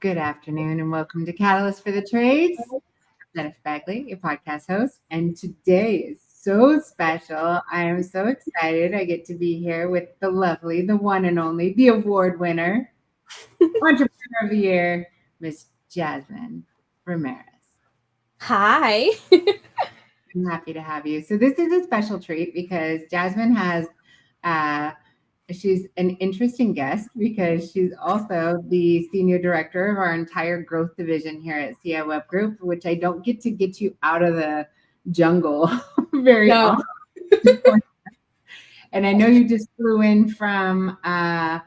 Good afternoon and welcome to Catalyst for the Trades. I'm Bagley, your podcast host, and today is so special. I am so excited. I get to be here with the lovely, the one and only, the award winner, Entrepreneur of the Year, Miss Jazmin Ramirez. Hi. I'm happy to have you. So this is a special treat because Jazmin has she's an interesting guest because she's also the senior director of our entire growth division here at CI Web Group, which I don't get to get you out of the jungle very often. And I know you just flew in from a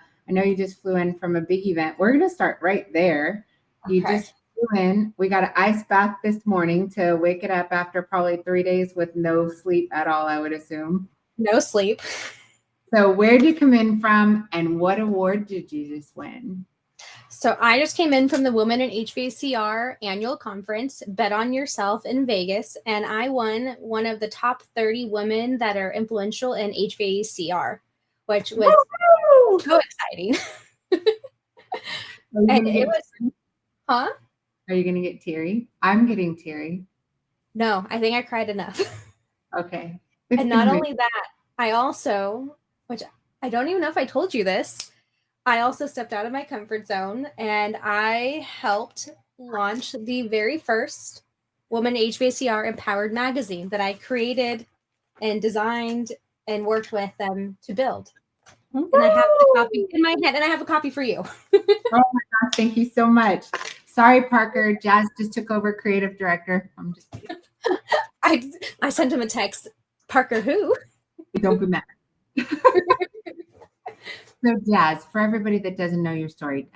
big event. We're going to start right there. Okay. You just flew in. We got an ice bath this morning to wake it up after probably 3 days with no sleep at all, I would assume. No sleep. So where did you come in from and what award did you just win? So I just came in from the Women in HVACR annual conference, Bet on Yourself in Vegas, and I won one of the top 30 women that are influential in HVACR, which was so exciting. And it was, huh? Are you going to get teary? I'm getting teary. No, I think I cried enough. Okay. And not only that, I also, which I don't even know if I told you this, I also stepped out of my comfort zone and I helped launch the very first Woman HVACR Empowered magazine that I created and designed and worked with them to build. And I have the copy in my head and I have a copy for you. Oh my gosh, thank you so much. Sorry, Parker. Jazz just took over creative director. I'm just kidding. I sent him a text. Parker who? Don't be mad. So Jazz, for everybody that doesn't know your story,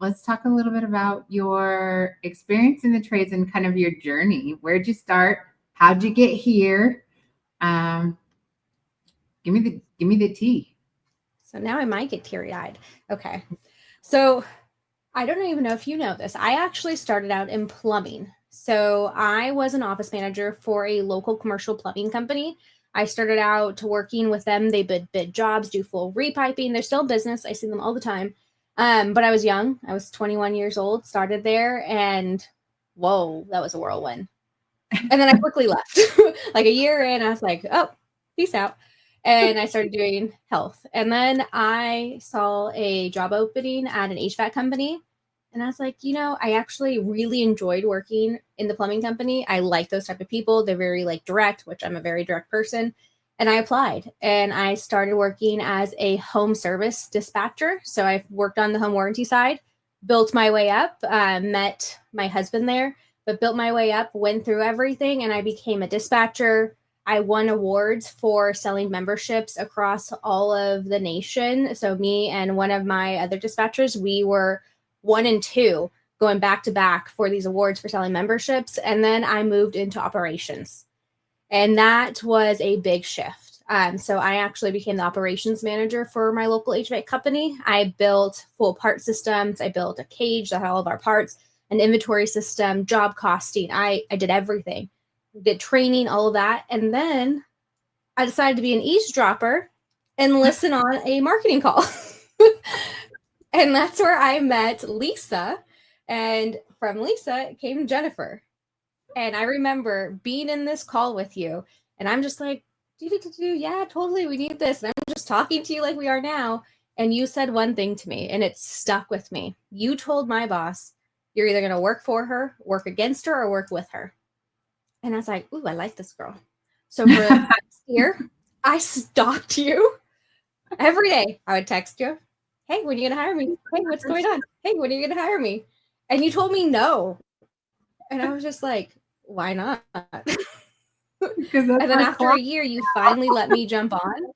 let's talk a little bit about your experience in the trades and kind of your journey. Where'd you start? How'd you get here? Give me the tea. So now I might get teary-eyed. Okay. So I don't even know if you know this. I actually started out in plumbing. So I was an office manager for a local commercial plumbing company. I started out working with them. They bid jobs, do full repiping. They're still in business. I see them all the time. But I was young. I was 21 years old, started there, and whoa, that was a whirlwind. And then I quickly left. Like a year in, I was like, oh, peace out. And I started doing health. And then I saw a job opening at an HVAC company. And I was like, I actually really enjoyed working in the plumbing company. I like those type of people. They're very direct, which I'm a very direct person. And I applied and I started working as a home service dispatcher. So I worked on the home warranty side, built my way up, met my husband there, but built my way up, went through everything. And I became a dispatcher. I won awards for selling memberships across all of the nation. So me and one of my other dispatchers, we were 1 and 2 going back to back for these awards for selling memberships. And then I moved into operations. And that was a big shift. So I actually became the operations manager for my local HVAC company. I built full part systems. I built a cage that had all of our parts, an inventory system, job costing. I did everything, did training, all of that. And then I decided to be an eavesdropper and listen on a marketing call. And that's where I met Lisa. And from Lisa came Jennifer. And I remember being in this call with you. And I'm just like, yeah, totally. We need this. And I'm just talking to you like we are now. And you said one thing to me, and it stuck with me. You told my boss, you're either going to work for her, work against her, or work with her. And I was like, ooh, I like this girl. So for the next year, I stalked you every day. I would text you. Hey, when are you going to hire me? Hey, what's going on? Hey, when are you going to hire me? And you told me no. And I was just like, why not? And then after a year, you finally let me jump on.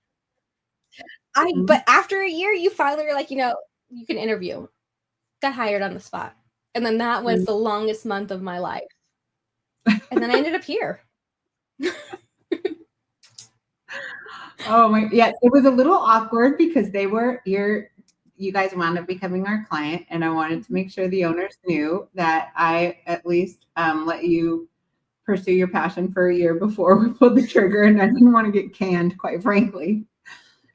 But after a year, you finally were like, you can interview. Got hired on the spot. And then that was the longest month of my life. And then I ended up here. Oh my, yeah, it was a little awkward because you guys wound up becoming our client, and I wanted to make sure the owners knew that I at least let you pursue your passion for a year before we pulled the trigger, and I didn't want to get canned, quite frankly.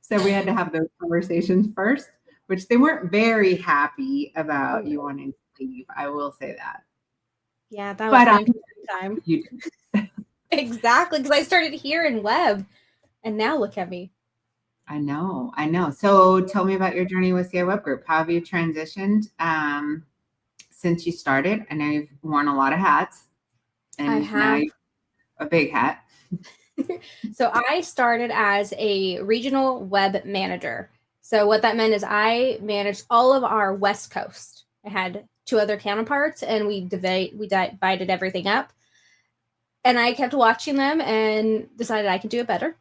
So we had to have those conversations first, which they weren't very happy about you wanting to leave. I will say that. Yeah, that was But my time. you Exactly, because I started here in web, and now look at me. I know. So tell me about your journey with CI Web Group. How have you transitioned since you started? I know you've worn a lot of hats, I and now have. you're a big hat. So I started as a regional web manager. So what that meant is I managed all of our West Coast. I had 2 other counterparts, and we divided everything up. And I kept watching them and decided I could do it better.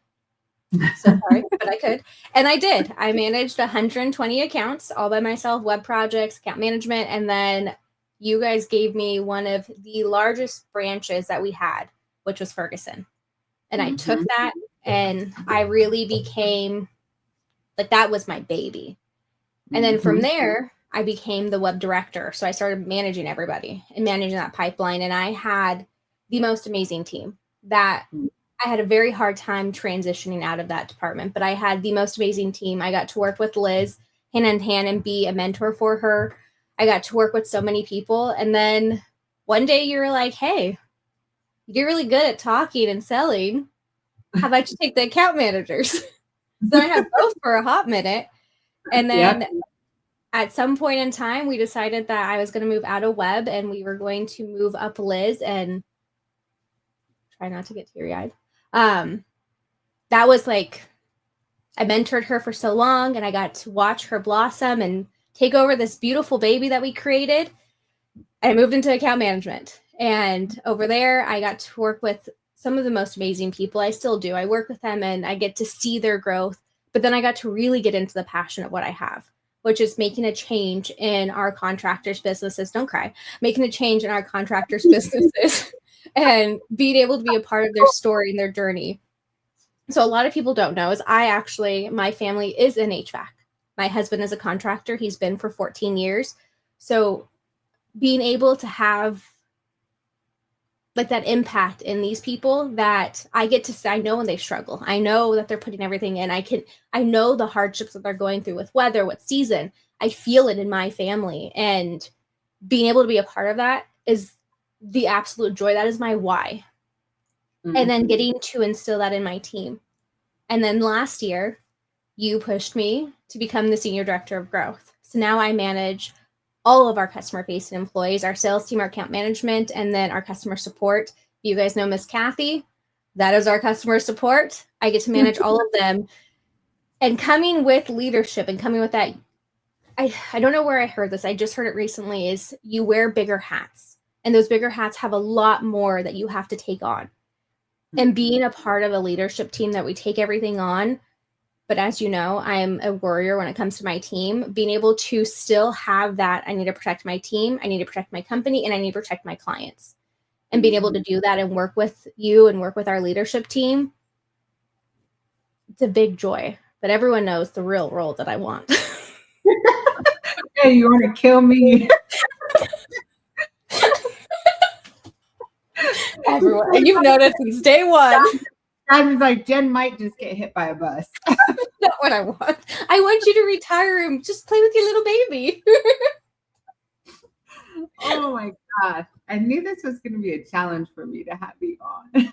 So sorry, but I could. And I did. I managed 120 accounts all by myself, web projects, account management. And then you guys gave me one of the largest branches that we had, which was Ferguson. And I took that, and I really became like, that was my baby. And then from there, I became the web director. So I started managing everybody and managing that pipeline. And I had the most amazing team that I had a very hard time transitioning out of that department, but I had the most amazing team. I got to work with Liz hand in hand and be a mentor for her. I got to work with so many people. And then one day you were like, hey, you're really good at talking and selling. How about you take the account managers? So I had both for a hot minute. And then at some point in time, we decided that I was going to move out of web, and we were going to move up Liz, and try not to get teary-eyed. That was like, I mentored her for so long, and I got to watch her blossom and take over this beautiful baby that we created. I moved into account management, and over there I got to work with some of the most amazing people. I still do. I work with them, and I get to see their growth, but then I got to really get into the passion of what I have, which is making a change in our contractors' businesses. Don't cry. Making a change in our contractors' businesses and being able to be a part of their story and their journey. So a lot of people don't know is my family is in HVAC. My husband is a contractor. He's been for 14 years. So being able to have like that impact in these people that I get to say, I know when they struggle. I know that they're putting everything in. I know the hardships that they're going through with weather, with season. I feel it in my family, and being able to be a part of that is the absolute joy. That is my why. And then getting to instill that in my team. And then last year, you pushed me to become the senior director of growth. So now I manage all of our customer-facing employees, our sales team, our account management, and then our customer support. You guys know Miss Kathy. That is our customer support. I get to manage all of them. And coming with leadership and coming with that, I don't know where I heard this. I just heard it recently, is you wear bigger hats. And those bigger hats have a lot more that you have to take on. And being a part of a leadership team that we take everything on. But as you know, I'm a warrior when it comes to my team. Being able to still have that, I need to protect my team, I need to protect my company, and I need to protect my clients. And being able to do that and work with you and work with our leadership team, it's a big joy. But everyone knows the real role that I want. Hey, you want to kill me? Everyone, you've noticed since day one. I was like, Jen might just get hit by a bus. That's not what I want. I want you to retire and just play with your little baby. Oh my gosh. I knew this was going to be a challenge for me to have you on.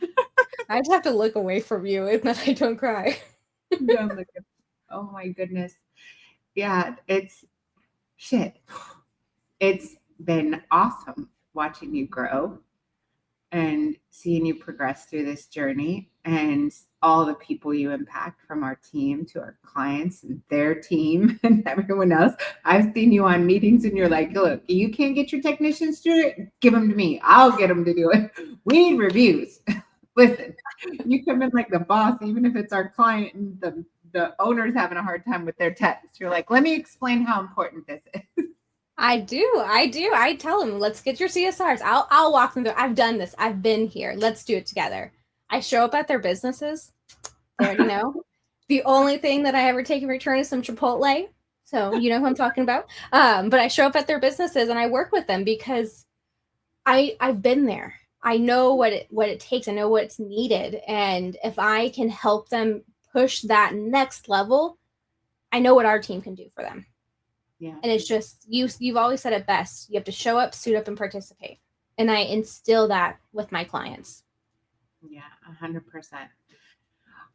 I just have to look away from you and then I don't cry. Don't look at, oh my goodness. Yeah, it's been awesome watching you grow and seeing you progress through this journey, and all the people you impact, from our team to our clients and their team and everyone else. I've seen you on meetings and you're like, look, you can't get your technicians to do it, give them to me. I'll get them to do it. We need reviews. Listen, you come in like the boss, even if it's our client and the owner's having a hard time with their techs. You're like, let me explain how important this is. I do. I tell them, let's get your CSRs. I'll walk them through. I've done this. I've been here. Let's do it together. I show up at their businesses. They already know. The only thing that I ever take in return is some Chipotle. So you know who I'm talking about. But I show up at their businesses and I work with them because I've been there. I know what it takes. I know what's needed. And if I can help them push that next level, I know what our team can do for them. Yeah. And it's just, you've always said it best. You have to show up, suit up, and participate. And I instill that with my clients. Yeah, 100%.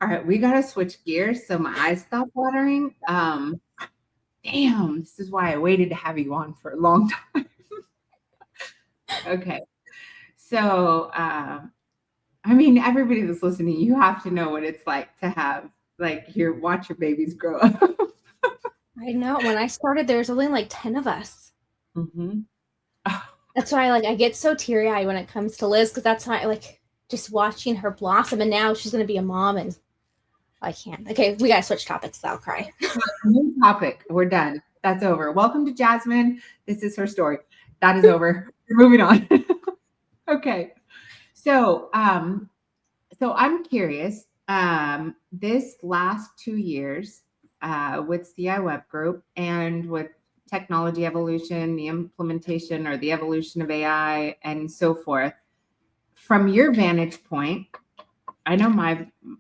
All right, we gotta switch gears so my eyes stop watering. Damn, this is why I waited to have you on for a long time. Okay, so I mean, everybody that's listening, you have to know what it's like to have watch your babies grow up. I know. When I started, there was only like 10 of us. Mm-hmm. That's why I get so teary-eyed when it comes to Liz, because that's why just watching her blossom, and now she's gonna be a mom, and I can't. Okay, we gotta switch topics. I'll cry. New topic. We're done. That's over. Welcome to Jazmin. This is her story. That is over. We're moving on. Okay. So I'm curious. This last 2 years with CI Web Group and with technology evolution, the implementation or the evolution of AI and so forth, from your vantage point, I know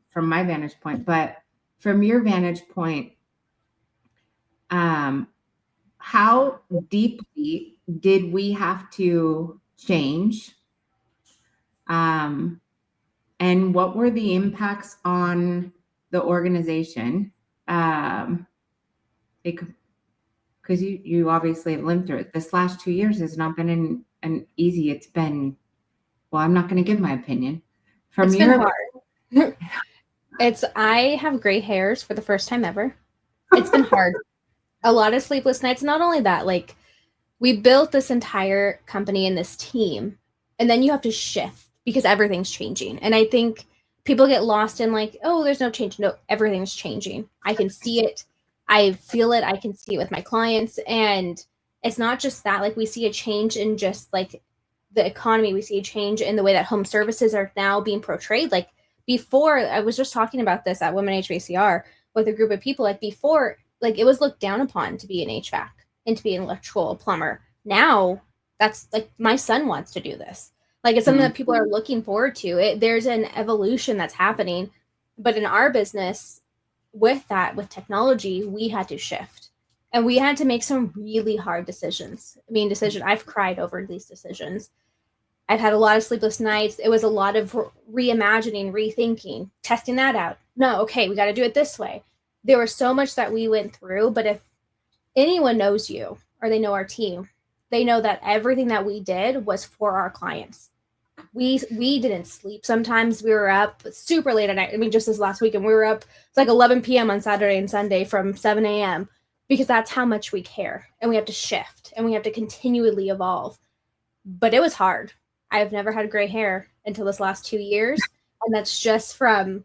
from my vantage point, but from your vantage point, how deeply did we have to change? And what were the impacts on the organization? Because you obviously have lived through it. This last 2 years has not been an easy. It's been, well, I'm not going to give my opinion. It's been hard. I have gray hairs for the first time ever. It's been hard. A lot of sleepless nights. Not only that, we built this entire company and this team, and then you have to shift because everything's changing. And I think people get lost in oh, there's no change. No, everything's changing. I can see it. I feel it. I can see it with my clients. And it's not just that, we see a change in just the economy. We see a change in the way that home services are now being portrayed. Before, I was just talking about this at Women HVACR with a group of people. Before, it was looked down upon to be an HVAC and to be an electrical plumber. Now that's my son wants to do this. It's something that people are looking forward to. There's an evolution that's happening, but in our business, with technology, we had to shift, and we had to make some really hard decisions. I've cried over these decisions. I've had a lot of sleepless nights. It was a lot of reimagining, rethinking, testing that out. No, okay, we got to do it this way. There was so much that we went through, but if anyone knows you or they know our team, they know that everything that we did was for our clients. We didn't sleep. Sometimes we were up super late at night. Just this last weekend, we were up, it's 11 p.m. on Saturday and Sunday from 7 a.m. because that's how much we care, and we have to shift, and we have to continually evolve. But it was hard. I've never had gray hair until this last 2 years, and that's just from,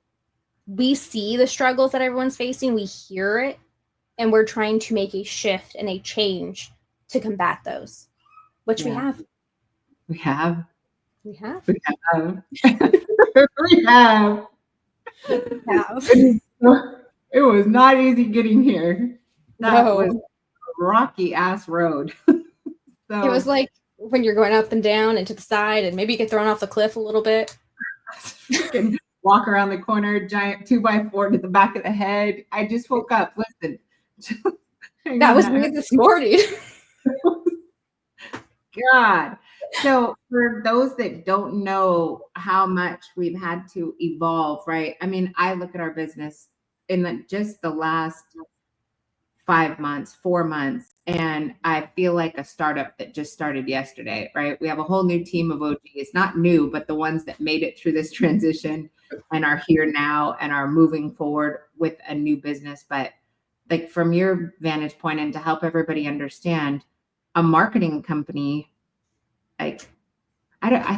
we see the struggles that everyone's facing, we hear it, and we're trying to make a shift and a change to combat those, which we have. We have. We have. We have. We have. It was not easy getting here. That was a rocky ass road. So it was when you're going up and down and to the side, and maybe you get thrown off the cliff a little bit. Walk around the corner, giant 2x4 to the back of the head. I just woke up. Listen. That was me this morning. God. So for those that don't know how much we've had to evolve, right? I look at our business in just the last 4 months, and I feel like a startup that just started yesterday, right? We have a whole new team of OGs, not new, but the ones that made it through this transition and are here now and are moving forward with a new business. But from your vantage point, and to help everybody understand, a marketing company, I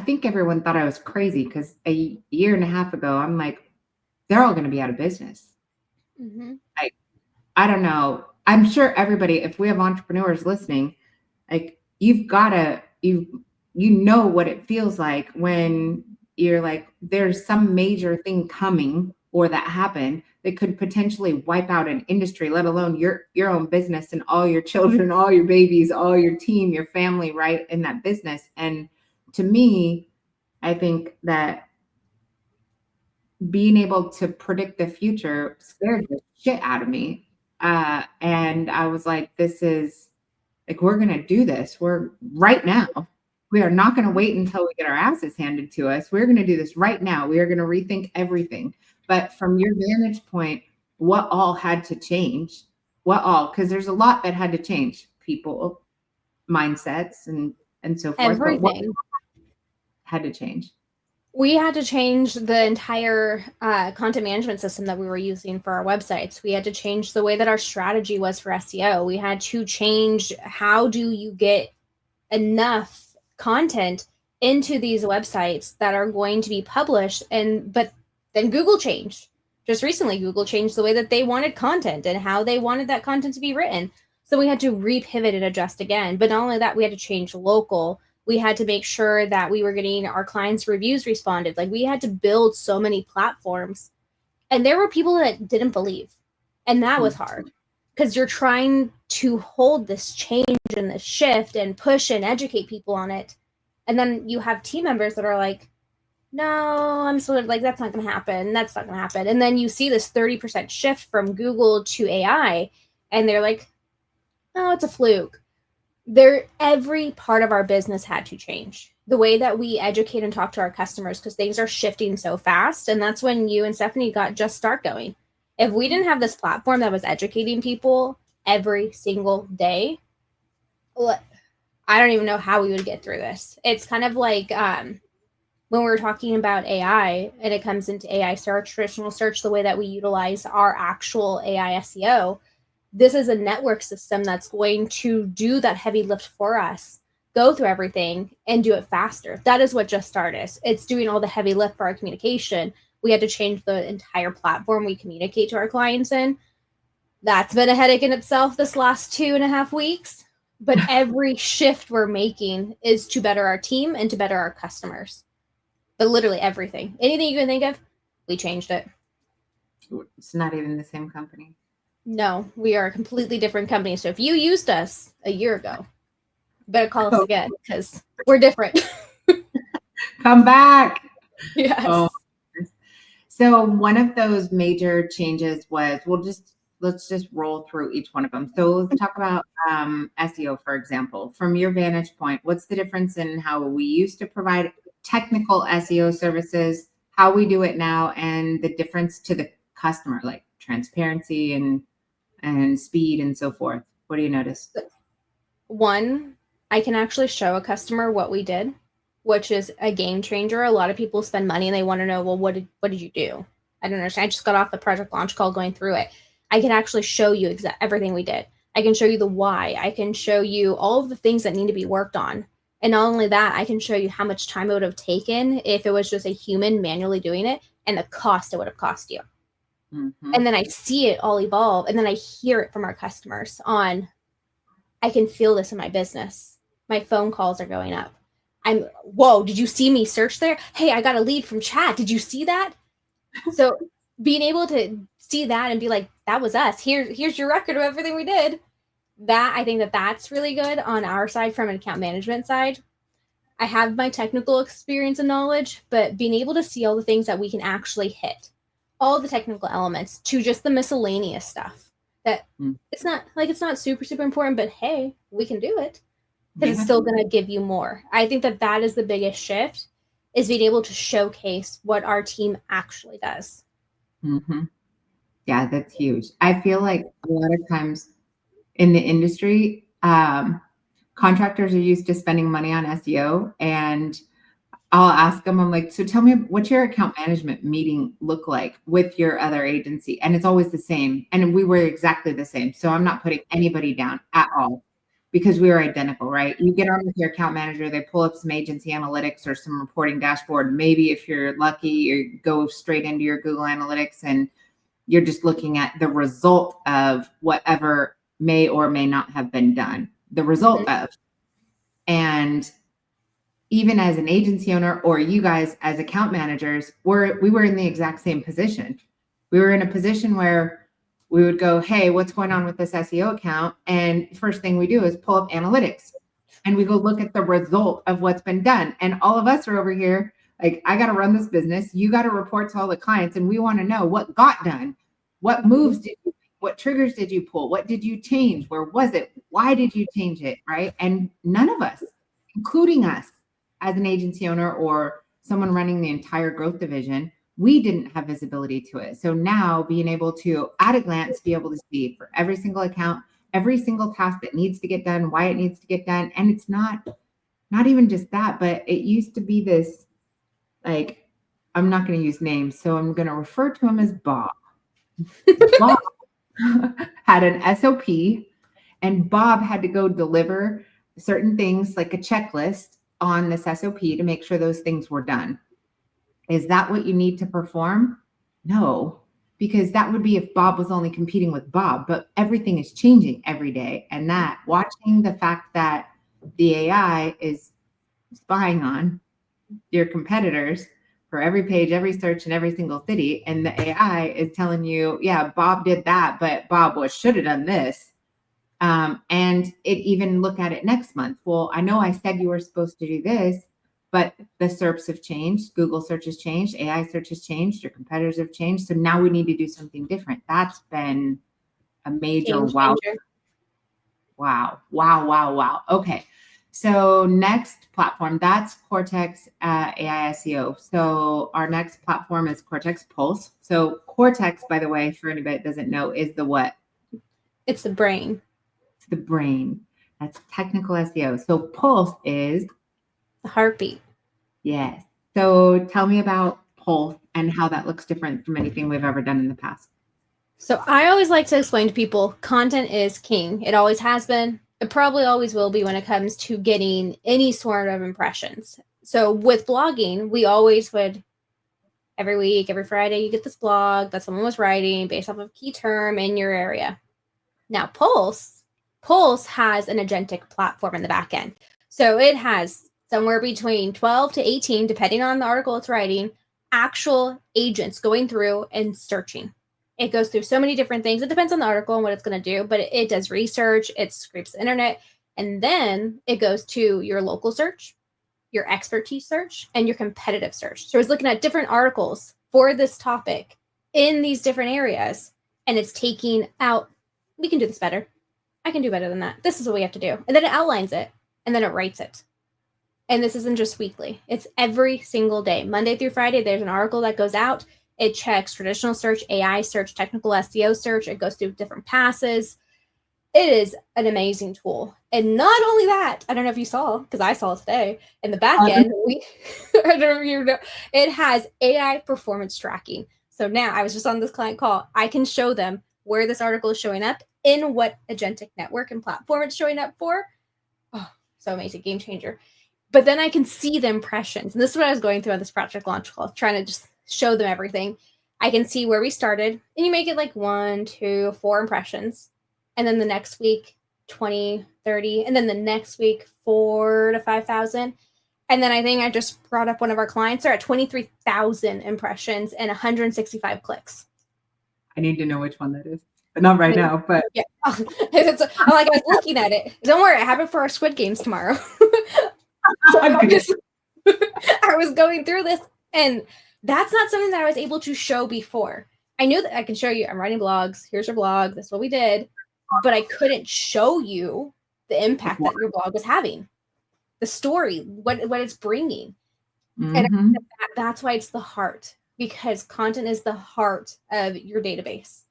think everyone thought I was crazy because a year and a half ago, I'm they're all going to be out of business. Mm-hmm. I don't know. I'm sure everybody, if we have entrepreneurs listening, you've got to, you know what it feels like when you're there's some major thing coming or that happened that could potentially wipe out an industry, let alone your own business and all your children, all your babies, all your team, your family, right, in that business. And to me, I think that being able to predict the future scared the shit out of me. And I was like, this is Like, we're going to do this. We're right now. We are not going to wait until we get our asses handed to us. We're going to do this right now. We are going to rethink everything. But from your vantage point, what all had to change? What all? Because there's a lot that had to change. People, mindsets, and so forth. But what Everything. had to change? We had to change the entire content management system that we were using for our websites. We had to change the way that our strategy was for SEO. We had to change how do you get enough content into these websites that are going to be published. But then Google changed. Just recently, Google changed the way that they wanted content and how they wanted that content to be written. So we had to repivot and adjust again. But not only that, we had to change local. We had to make sure that we were getting our clients' reviews responded. Like, we had to build so many platforms. And there were people that didn't believe. And that was hard because you're trying to hold this change and this shift and push and educate people on it. And then you have team members that are like, no, I'm sort of like, that's not going to happen. That's not going to happen. And then you see this 30% shift from Google to AI, and they're like, oh, it's a fluke. Every part of our business had to change. The way that we educate and talk to our customers, because things are shifting so fast. And that's when you and Stephanie got Just Start going. If we didn't have this platform that was educating people every single day, I don't even know how we would get through this. It's kind of like when we're talking about AI and it comes into AI search, traditional search, the way that we utilize our actual AI SEO, this is a network system that's going to do that heavy lift for us, go through everything and do it faster. That is what Just Start is. It's doing all the heavy lift for our communication. We had to change the entire platform we communicate to our clients in. That's been a headache in itself this last 2.5 weeks. But every shift we're making is to better our team and to better our customers. But literally everything. Anything you can think of, we changed it. It's not even the same company. No, we are a completely different company. So if you used us a year ago, better call us again because we're different. Come back. Yes. Oh. So one of those major changes was, let's just roll through each one of them. So let's talk about SEO, for example. From your vantage point, what's the difference in how we used to provide technical SEO services, how we do it now, and the difference to the customer, like transparency and speed and so forth? What do you notice? One, I can actually show a customer what we did, which is a game changer. A lot of people spend money and they want to know, well, what did you do? I don't understand. I just got off the project launch call going through it. I can actually show you everything we did. I can show you the why. I can show you all of the things that need to be worked on. And not only that, I can show you how much time it would have taken if it was just a human manually doing it and the cost it would have cost you. Mm-hmm. And then I see it all evolve. And then I hear it from our customers on, I can feel this in my business. My phone calls are going up. Whoa, did you see me search there? Hey, I got a lead from chat. Did you see that? So being able to see that and be like, that was us. Here's your record of everything we did. That I think that's really good on our side from an account management side. I have my technical experience and knowledge, but being able to see all the things that we can actually hit, all the technical elements to just the miscellaneous stuff that it's not super, super important, but hey, we can do it because it's still going to give you more. I think that is the biggest shift, is being able to showcase what our team actually does. Mm-hmm. Yeah, that's huge. I feel like a lot of times in the industry, contractors are used to spending money on SEO, and I'll ask them, I'm like, so tell me, what's your account management meeting look like with your other agency? And it's always the same. And we were exactly the same. So I'm not putting anybody down at all because we were identical, right? You get on with your account manager, they pull up some agency analytics or some reporting dashboard. Maybe if you're lucky, you go straight into your Google Analytics and you're just looking at the result of whatever may or may not have been done, the result of. And even as an agency owner, or you guys as account managers, we were in the exact same position. We were in a position where we would go, hey, what's going on with this SEO account? And first thing we do is pull up analytics and we go look at the result of what's been done. And all of us are over here, like, I got to run this business. You got to report to all the clients and we want to know what got done. What moves did you make? What triggers did you pull? What did you change? Where was it? Why did you change it? Right. And none of us, including us as an agency owner or someone running the entire growth division, we didn't have visibility to it. So now being able to, at a glance, be able to see for every single account, every single task that needs to get done, why it needs to get done. And it's not even just that, but it used to be this, like, I'm not going to use names, so I'm going to refer to him as Bob. Bob had an SOP, and Bob had to go deliver certain things like a checklist on this SOP to make sure those things were done. Is that what you need to perform? No, because that would be if Bob was only competing with Bob, but everything is changing every day. And that, watching the fact that the AI is spying on your competitors for every page, every search in every single city, and the AI is telling you, yeah, Bob did that, but Bob should have done this. And it even look at it next month. Well, I know I said you were supposed to do this, but the SERPs have changed. Google search has changed. AI search has changed. Your competitors have changed. So now we need to do something different. That's been a major wow. Wow. Okay. So next platform, that's Cortex AI SEO. So our next platform is Cortex Pulse. So Cortex, by the way, for anybody that doesn't know, is the what? It's the brain. It's the brain. That's technical SEO. So Pulse is the heartbeat. Yes. So tell me about Pulse and how that looks different from anything we've ever done in the past. So I always like to explain to people, content is king. It always has been. It probably always will be when it comes to getting any sort of impressions. So with blogging, we always would, every week, every Friday, you get this blog that someone was writing based off of a key term in your area. Now, Pulse has an agentic platform in the back end. So it has somewhere between 12 to 18, depending on the article it's writing, actual agents going through and searching. It goes through so many different things. It depends on the article and what it's going to do, but it does research, it scrapes the internet, and then it goes to your local search, your expertise search, and your competitive search. So it's looking at different articles for this topic in these different areas, and it's taking out, we can do this better. I can do better than that. This is what we have to do. And then it outlines it, and then it writes it. And this isn't just weekly. It's every single day. Monday through Friday, there's an article that goes out. It checks traditional search, AI search, technical SEO search. It goes through different passes. It is an amazing tool. And not only that, I don't know if you saw, because I saw it today, in the back end, I don't know if you know, it has AI performance tracking. So now I was just on this client call. I can show them where this article is showing up, in what agentic network and platform it's showing up for. Oh, so amazing, game changer. But then I can see the impressions. And this is what I was going through on this project launch call, trying to just show them everything. I can see where we started, and you make it like 1, 2, 4 impressions. And then the next week, 20, 30, and then the next week, 4,000 to 5,000. And then I think I just brought up one of our clients. They're at 23,000 impressions and 165 clicks. I need to know which one that is. But not right now, but yeah. I'm like, I was looking at it. Don't worry, I have it for our Squid Games tomorrow. So I was going through this, and that's not something that I was able to show before. I knew that I can show you, I'm writing blogs, here's your blog, that's what we did, but I couldn't show you the impact that your blog was having, the story, what it's bringing. Mm-hmm. And that's why it's the heart, because content is the heart of your database.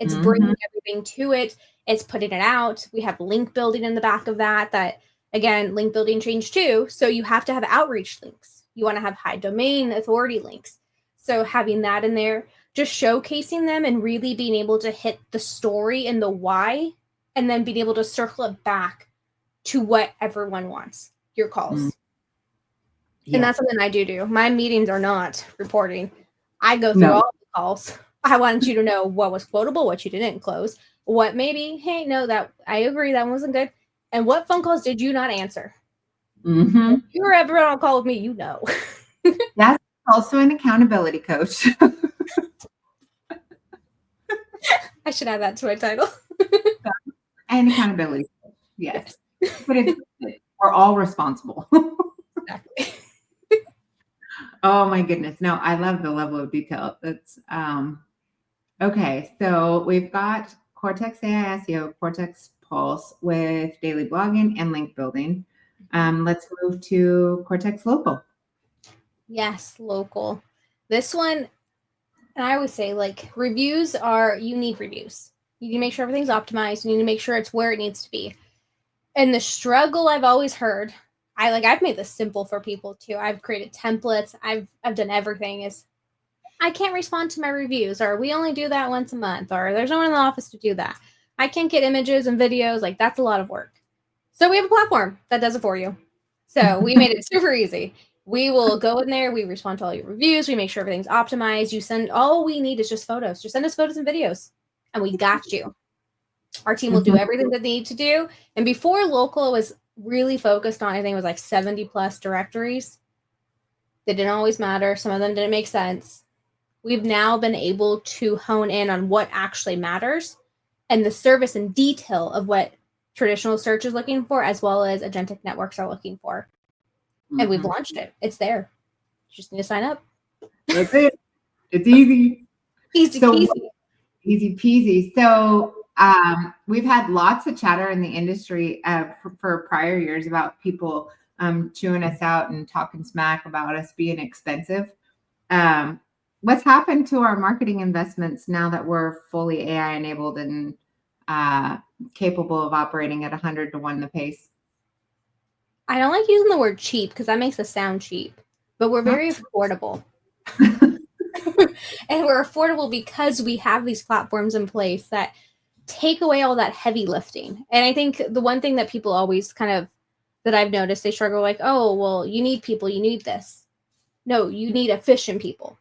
It's bringing everything to it. It's putting it out. We have link building in the back of that again, link building changed too. So you have to have outreach links. You want to have high domain authority links. So having that in there, just showcasing them and really being able to hit the story and the why, and then being able to circle it back to what everyone wants, your calls. Yeah. And that's something I do. My meetings are not reporting. I go through all the calls. I wanted you to know what was quotable, what you didn't close, what maybe, hey, no, that I agree, that one wasn't good. And what phone calls did you not answer? Mm-hmm. If you were ever on a call with me, you know. That's also an accountability coach. I should add that to my title. And accountability coach, yes. But we're all responsible. Exactly. Oh my goodness. No, I love the level of detail. That's okay. So we've got Cortex AI SEO, Cortex Pulse with daily blogging and link building. Let's move to Cortex Local. Yes, local. This one, and I always say, like, reviews you need reviews. You need to make sure everything's optimized. You need to make sure it's where it needs to be. And the struggle I've always heard, I've made this simple for people too. I've created templates. I've done everything, is I can't respond to my reviews, or we only do that once a month, or there's no one in the office to do that. I can't get images and videos. Like, that's a lot of work. So we have a platform that does it for you. So we made it super easy. We will go in there. We respond to all your reviews. We make sure everything's optimized. All we need is just photos. Just send us photos and videos, and we got you. Our team will do everything that they need to do. And before local was really focused on, I think it was like 70 plus directories. They didn't always matter. Some of them didn't make sense. We've now been able to hone in on what actually matters and the service and detail of what traditional search is looking for, as well as agentic networks are looking for. And we've launched it. It's there. You just need to sign up. That's it. It's easy. Easy peasy. Easy peasy. So we've had lots of chatter in the industry for prior years about people chewing us out and talking smack about us being expensive. What's happened to our marketing investments now that we're fully AI enabled and capable of operating at 100 to 1 the pace? I don't like using the word cheap because that makes us sound cheap, but we're very affordable. And we're affordable because we have these platforms in place that take away all that heavy lifting. And I think the one thing that people always that I've noticed, they struggle like, oh, well, you need people, you need this. No, you need efficient people.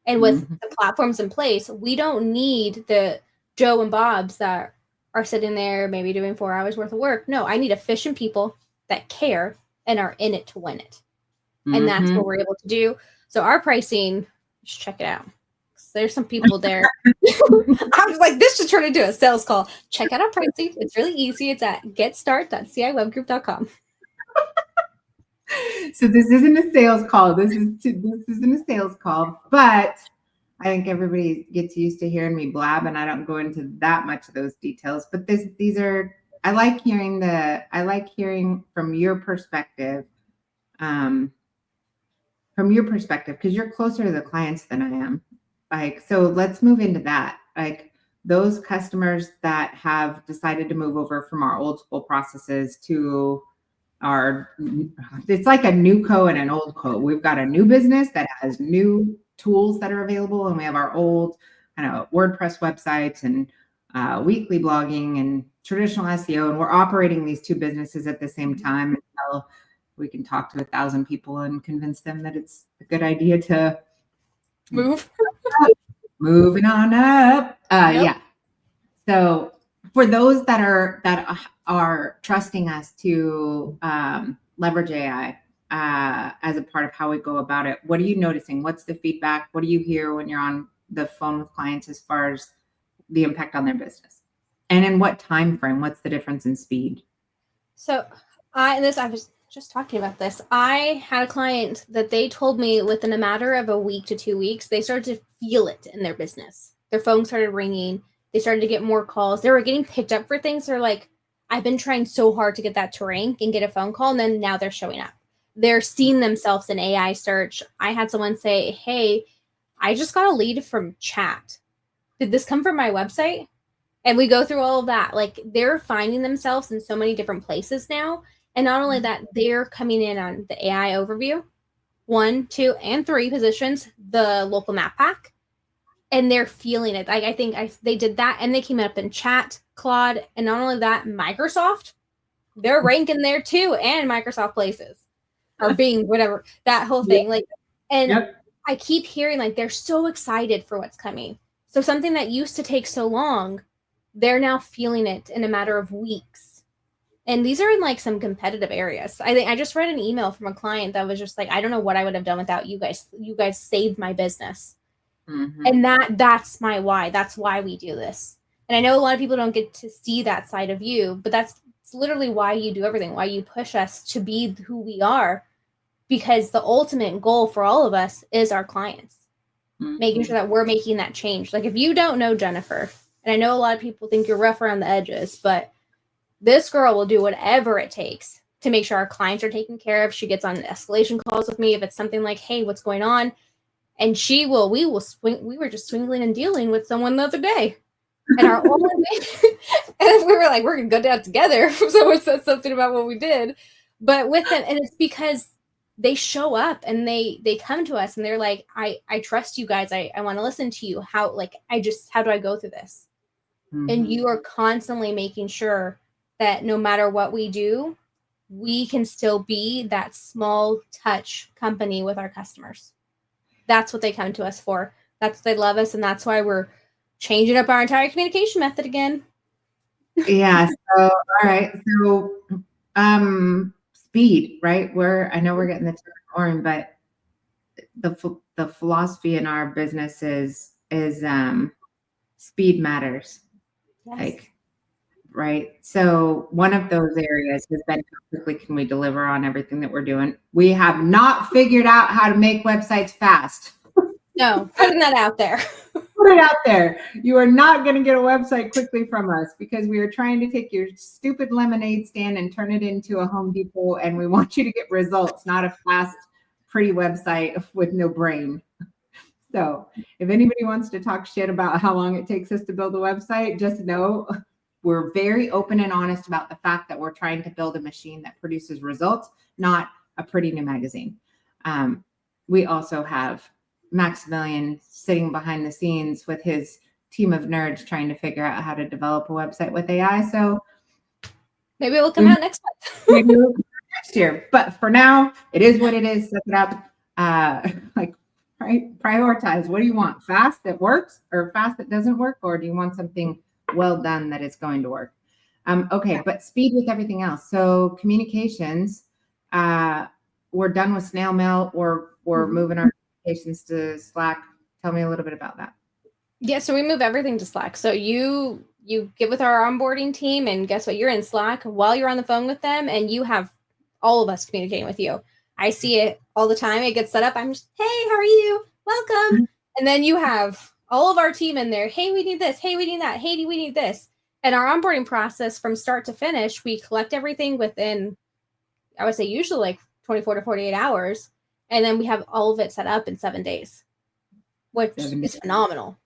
And with the platforms in place, we don't need the Joe and Bobs that are sitting there maybe doing 4 hours worth of work. No, I need efficient people that care and are in it to win it. And that's what we're able to do. So our pricing, just check it out. There's some people there. I was like, this should turn into a sales call. Check out our pricing. It's really easy. It's at getstart.ciwebgroup.com. So this isn't a sales call. This isn't a sales call, but I think everybody gets used to hearing me blab, and I don't go into that much of those details. But these are, I like hearing from your perspective, because you're closer to the clients than I am. Like, so let's move into that. Like, those customers that have decided to move over from our old school processes to it's like a new co and an old co. We've got a new business that has new tools that are available, and we have our old kind of WordPress websites and weekly blogging and traditional SEO, and we're operating these two businesses at the same time until we can talk to 1,000 people and convince them that it's a good idea to moving on up. Yeah. So for those that are trusting us to leverage AI as a part of how we go about it, what are you noticing? What's the feedback? What do you hear when you're on the phone with clients as far as the impact on their business? And in what time frame? What's the difference in speed? So I was just talking about this. I had a client that they told me within a matter of a week to 2 weeks, they started to feel it in their business. Their phone started ringing. They started to get more calls. They were getting picked up for things. They're like, I've been trying so hard to get that to rank and get a phone call. And then now they're showing up. They're seeing themselves in AI search. I had someone say, hey, I just got a lead from chat. Did this come from my website? And we go through all of that. Like, they're finding themselves in so many different places now. And not only that, they're coming in on the AI overview, 1, 2, and 3 positions, the local map pack, and they're feeling it. I think they did that, and they came up in chat, Claude, and not only that, Microsoft, they're ranking there too, and Microsoft Places, or Bing, whatever, that whole thing. Like, and I keep hearing like they're so excited for what's coming. So something that used to take so long, they're now feeling it in a matter of weeks. And these are in like some competitive areas. I think I just read an email from a client that was just like, I don't know what I would have done without you guys. You guys saved my business. And that's my why. That's why we do this. And I know a lot of people don't get to see that side of you, but that's literally why you do everything, why you push us to be who we are, because the ultimate goal for all of us is our clients, making sure that we're making that change. Like, if you don't know Jennifer, And I know a lot of people think you're rough around the edges, but this girl will do whatever it takes to make sure our clients are taken care of. She gets on escalation calls with me if it's something like, hey, what's going on? And we were just swingling and dealing with someone the other day. And our only and we were like, we're going to go down together if someone says something about what we did. But with them, and it's because they show up and they come to us and they're like, I trust you guys. I want to listen to you. How do I go through this? Mm-hmm. And you are constantly making sure that no matter what we do, we can still be that small touch company with our customers. That's what they come to us for. That's what they love us. And that's why we're changing up our entire communication method again. Yeah. So, all right. So, speed, right? I know we're getting the term boring, but the philosophy in our business is speed matters. Yes. Like, right. So one of those areas has been how quickly can we deliver on everything that we're doing. We have not figured out how to make websites fast. No, putting that out there. Put it out there. You are not going to get a website quickly from us because we are trying to take your stupid lemonade stand and turn it into a Home Depot, and we want you to get results, not a fast, pretty website with no brain. So if anybody wants to talk shit about how long it takes us to build a website, just know we're very open and honest about the fact that we're trying to build a machine that produces results, not a pretty new magazine. We also have Maximilian sitting behind the scenes with his team of nerds trying to figure out how to develop a website with AI. So maybe it will come out next month. Maybe it'll come out next year. But for now, it is what it is. Set it up. Right? Prioritize. What do you want? Fast that works or fast that doesn't work? Or do you want something well done that is going to work? Okay, but speed with everything else. So communications, we're done with snail mail or moving our communications to Slack. Tell me a little bit about that. Yeah, so we move everything to Slack. So you get with our onboarding team, and guess what? You're in Slack while you're on the phone with them, and you have all of us communicating with you. I see it all the time. It gets set up. I'm just, hey, how are you? Welcome. Mm-hmm. And then you have all of our team in there. Hey, we need this. Hey, we need that. Hey, we need this. And our onboarding process from start to finish, we collect everything within, I would say, usually like 24 to 48 hours. And then we have all of it set up in 7 days, which is phenomenal.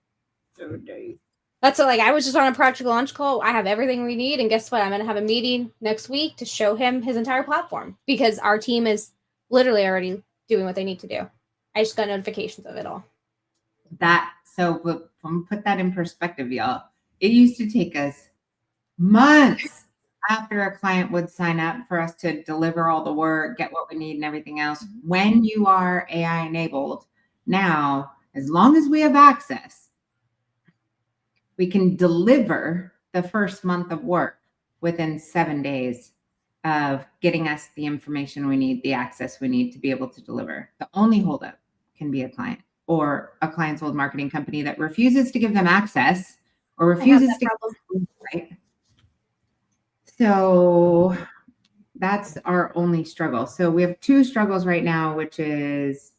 7 days. That's what, I was just on a project launch call. I have everything we need. And guess what? I'm going to have a meeting next week to show him his entire platform because our team is literally already doing what they need to do. I just got notifications of it all. So put that in perspective, y'all. It used to take us months after a client would sign up for us to deliver all the work, get what we need and everything else. When you are AI enabled, now, as long as we have access, we can deliver the first month of work within 7 days of getting us the information we need, the access we need to be able to deliver. The only holdup can be a client or a client's old marketing company that refuses to give them access or refuses to, right? So that's our only struggle. So we have two struggles right now, which is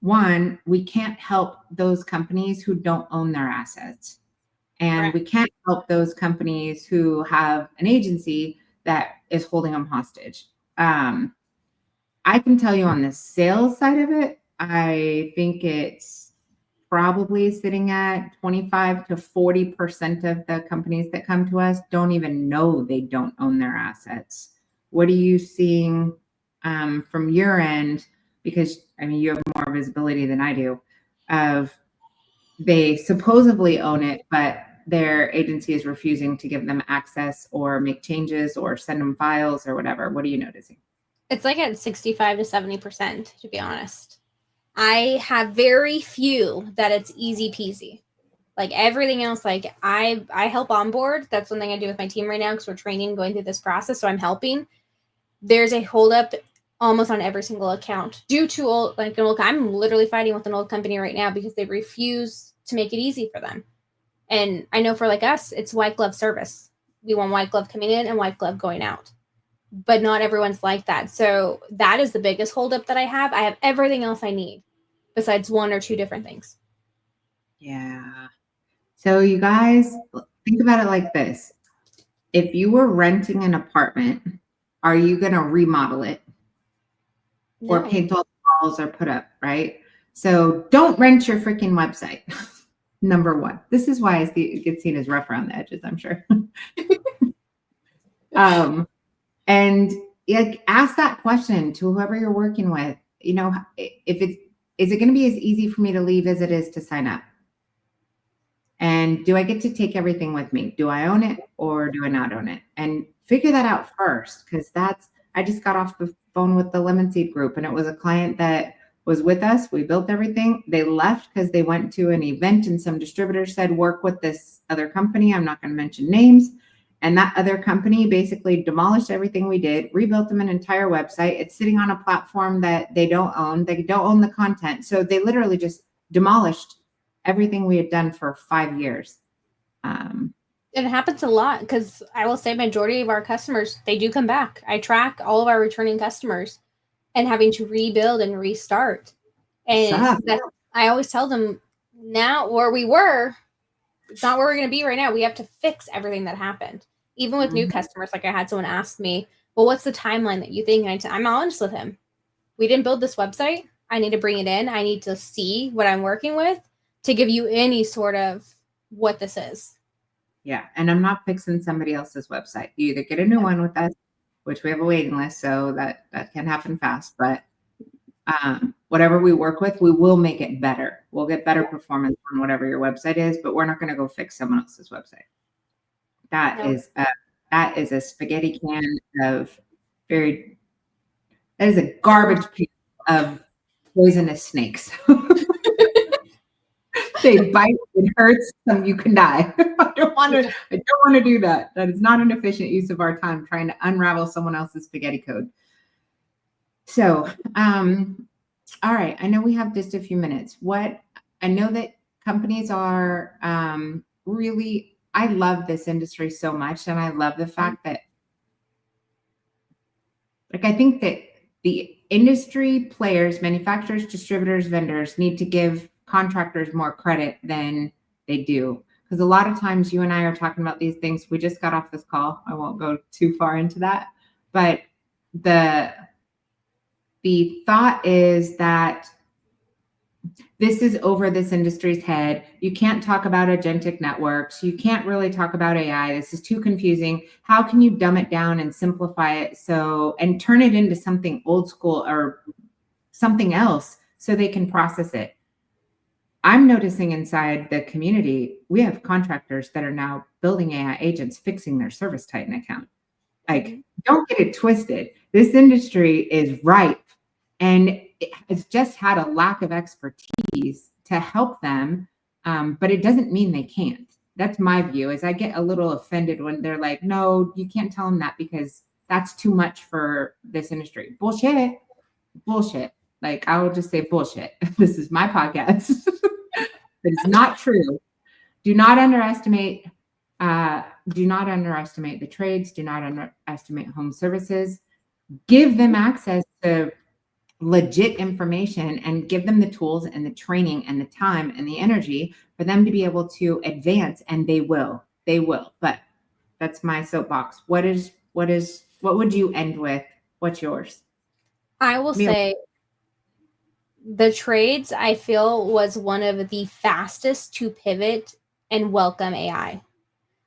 one, we can't help those companies who don't own their assets. And we can't help those companies who have an agency that is holding them hostage. I can tell you on the sales side of it, I think it's probably sitting at 25 to 40% of the companies that come to us don't even know they don't own their assets. What are you seeing from your end? Because you have more visibility than I do of they supposedly own it, but their agency is refusing to give them access or make changes or send them files or whatever. What are you noticing? It's like at 65 to 70%, to be honest. I have very few that it's easy peasy. Like everything else, like I help onboard. That's one thing I do with my team right now because we're training, going through this process. So I'm helping. There's a holdup almost on every single account due to I'm literally fighting with an old company right now because they refuse to make it easy for them. And I know for us, it's white glove service. We want white glove coming in and white glove going out. But not everyone's like that. So that is the biggest holdup that I have. I have everything else I need besides one or two different things. Yeah. So you guys, think about it like this. If you were renting an apartment, are you going to remodel it or No. paint all the walls or put up, right? So don't rent your freaking website. Number one. This is why it gets seen as rough around the edges, I'm sure. And like, ask that question to whoever you're working with. You know, is it going to be as easy for me to leave as it is to sign up? And do I get to take everything with me? Do I own it or do I not own it? And figure that out first, because I just got off the phone with the Lemon Seed group, and it was a client that was with us. We built everything. They left because they went to an event and some distributor said, work with this other company. I'm not going to mention names. And that other company basically demolished everything we did, rebuilt them an entire website. It's sitting on a platform that they don't own. They don't own the content. So they literally just demolished everything we had done for 5 years. It happens a lot because I will say majority of our customers, they do come back. I track all of our returning customers and having to rebuild and restart. And I always tell them, now where we were, it's not where we're going to be right now. We have to fix everything that happened. Even with new customers, like I had someone ask me, well, what's the timeline that you think? And I'm honest with him. We didn't build this website. I need to bring it in. I need to see what I'm working with to give you any sort of what this is. Yeah. And I'm not fixing somebody else's website. You either get a new one with us, which we have a waiting list, so that can happen fast. But whatever we work with, we will make it better. We'll get better performance on whatever your website is, but we're not going to go fix someone else's website. That is a spaghetti can of that is a garbage piece of poisonous snakes. They bite, it hurts, and you can die. I don't want to do that. That is not an efficient use of our time trying to unravel someone else's spaghetti code. So, all right. I know we have just a few minutes. I know that companies are really, I love this industry so much. And I love the fact that, like, I think that the industry players, manufacturers, distributors, vendors need to give contractors more credit than they do. Because a lot of times you and I are talking about these things. We just got off this call. I won't go too far into that. But the thought is that this is over this industry's head. You can't talk about agentic networks. You can't really talk about AI. This is too confusing. How can you dumb it down and simplify it and turn it into something old school or something else so they can process it? I'm noticing inside the community, we have contractors that are now building AI agents, fixing their Service Titan account. Like, don't get it twisted. This industry is ripe, and it's just had a lack of expertise to help them, but it doesn't mean they can't. That's my view. Is I get a little offended when they're like, no, you can't tell them that because that's too much for this industry. Bullshit. Like, I will just say bullshit. This is my podcast. It's not true. Do not underestimate the trades. Do not underestimate home services. Give them access to legit information and give them the tools and the training and the time and the energy for them to be able to advance, and they will. But that's my soapbox. What would you end with? What's yours? I will say the trades, I feel, was one of the fastest to pivot and welcome AI.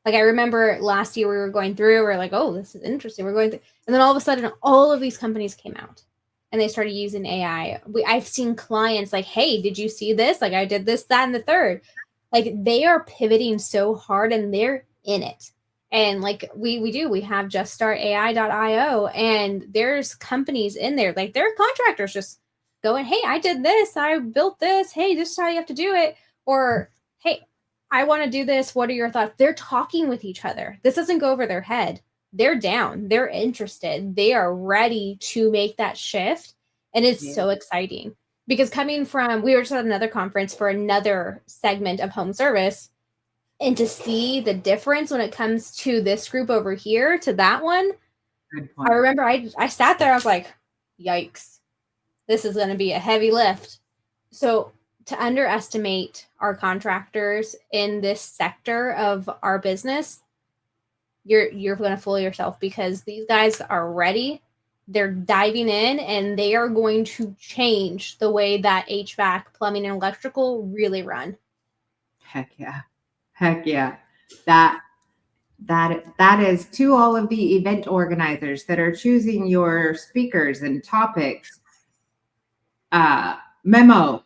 Like, I remember last year we were going through, we're like, oh, this is interesting. We're going through, and then all of a sudden, all of these companies came out and they started using AI. I've seen clients like, hey, did you see this? Like, I did this, that, and the third. Like, they are pivoting so hard and they're in it. And like we have juststartai.io, and there's companies in there, like they're contractors just going, hey, I did this, I built this, hey, this is how you have to do it. Or, hey, I want to do this. What are your thoughts? They're talking with each other. This doesn't go over their head. They're down. They're interested. They are ready to make that shift. And it's so exciting because coming from, we were just at another conference for another segment of home service, and to see the difference when it comes to this group over here to that one. I remember I sat there, I was like, yikes, this is going to be a heavy lift. So to underestimate our contractors in this sector of our business, you're going to fool yourself, because these guys are ready. They're diving in, and they are going to change the way that HVAC, plumbing, and electrical really run. Heck yeah. Heck yeah. That is to all of the event organizers that are choosing your speakers and topics. Memo.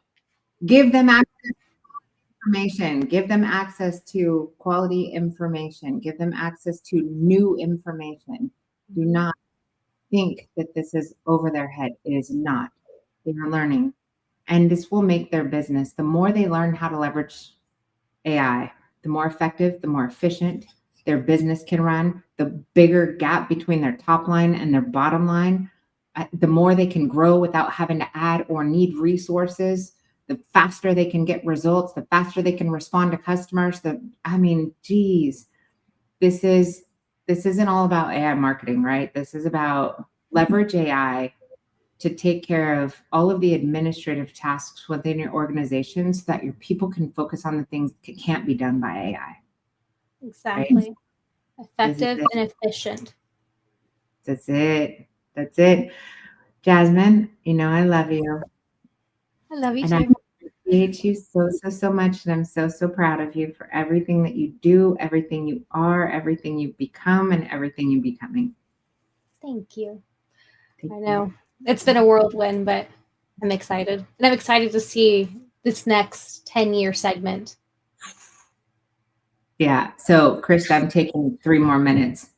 Give them access to information. Give them access to quality information. Give them access to new information. Do not think that this is over their head. It is not. They are learning. And this will make their business. The more they learn how to leverage AI, the more effective, the more efficient their business can run, the bigger gap between their top line and their bottom line, the more they can grow without having to add or need resources, the faster they can get results, the faster they can respond to customers. Geez, this isn't all about AI marketing, right? This is about leverage AI to take care of all of the administrative tasks within your organization so that your people can focus on the things that can't be done by AI. Exactly. Right? Effective and efficient. That's it. That's it. Jazmin, I love you. I love you and too. I appreciate you so much. And I'm so proud of you for everything that you do, everything you are, everything you've become, and everything you're becoming. Thank you. I know it's been a whirlwind, but I'm excited. And I'm excited to see this next 10-year segment. Yeah. So, Krista, I'm taking 3 more minutes.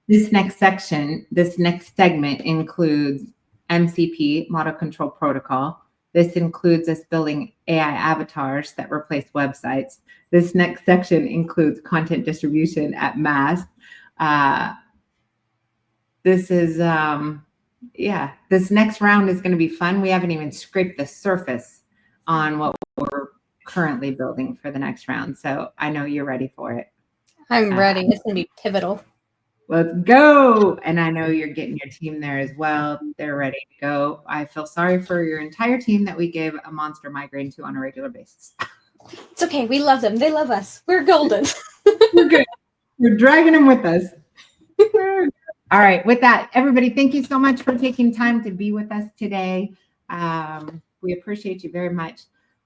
This next segment includes MCP, Model Control Protocol. This includes us building AI avatars that replace websites. This next section includes content distribution at mass. This next round is going to be fun. We haven't even scraped the surface on what we're currently building for the next round. So I know you're ready for it. I'm ready. It's going to be pivotal. Let's go. And I know you're getting your team there as well. They're ready to go. I feel sorry for your entire team that we gave a monster migraine to on a regular basis. It's okay. We love them. They love us. We're golden. We're good. We're dragging them with us. All right. With that, everybody, thank you so much for taking time to be with us today. We appreciate you very much.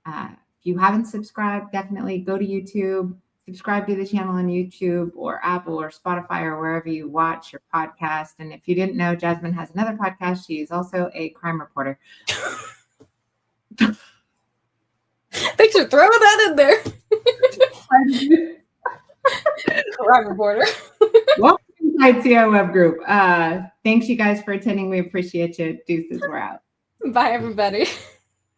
If you haven't subscribed, definitely go to YouTube, subscribe to the channel on YouTube or Apple or Spotify or wherever you watch your podcast. And if you didn't know, Jazmin has another podcast. She is also a crime reporter. Thanks for throwing that in there. Crime reporter. Welcome inside SEO Web Group. Thanks, you guys, for attending. We appreciate you. Deuces, we're out. Bye, everybody.